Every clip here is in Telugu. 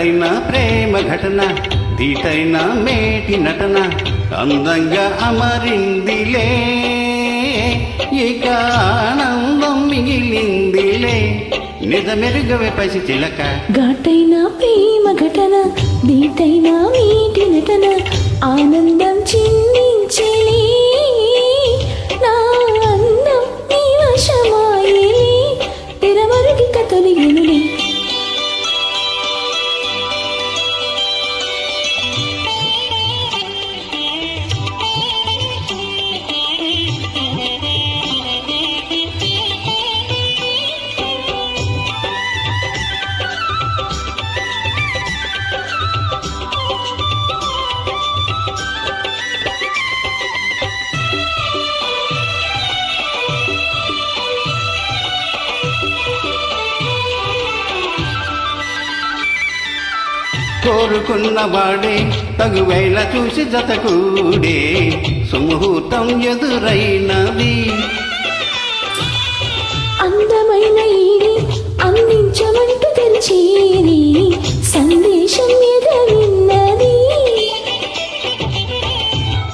ఘాటైన ప్రేమ ఘటన ధీటైన మేటి నటన అందంగా అమరిందిలే ఇక ఆనందం మిగిలిందిలే నిజమెరుగవే పసి చిలక. ఘాటైన ప్రేమ ఘటన ధీటైన మేటి నటన ఆనందం చిందించలే నా అందం నీ వశమాయలే తెరమరుగిక తొలగినులే. కోరుకున్నవాడే తగువేళ చూసి జతకూడే సుముహూర్తం ఎదురైనది. అందమైన ఈడి అందించమంటూ తెరిచేది సందేశం ఎదవిన్నది.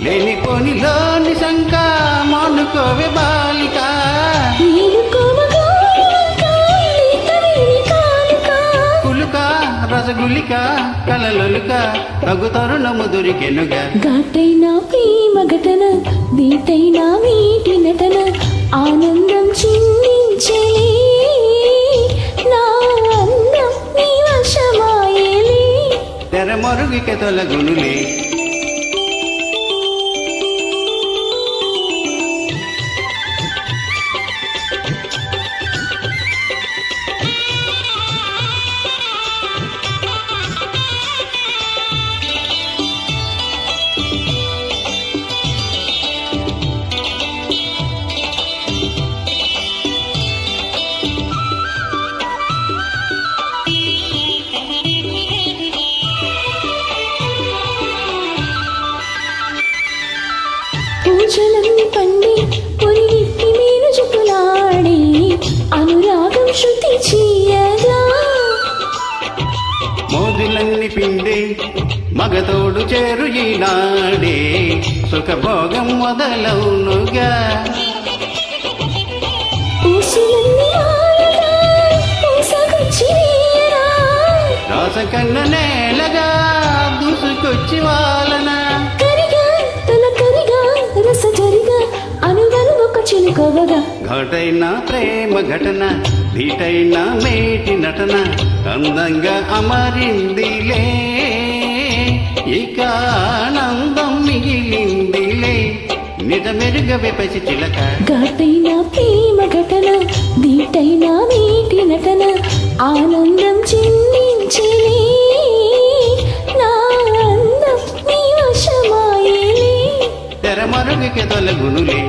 లేనిపోనిలోని శంక మానుకోవే బాలిక రసగులిక కలలొలుక తగు తరుణము దొరికెనుగా. ఘాటైన ప్రేమ ఘటన ధీటైన వీటి నటన ఆనందం చిందించలే నా అందం నీ వశమాయలే తెరమరుగిక తొలగునులే. పూజలన్నీ పండి పొరిగిట్టి మీను చుట్టులాడి అనురాగం శృతి చేయగా మోదులన్నీ పిండి మగతోడు చేరు ఈనాడే సుఖభోగం మొదలవునుగా. రాసకన్న నేలగా దూసుకొచ్చి వాళ్ళన ఘాటైన ప్రేమ ఘటన ధీటైన మేటి నటన అందంగా అమరిందిలే ఇక ఆనందం మిగిలిందిలే నిజమెరుగవే పసి చిలక. ఘాటైన ప్రేమ ఘటన ధీటైన మేటి నటన ఆనందం చిందించలే నా అందం నీ వశమాయలే తెరమరుగిక తొలగునులే.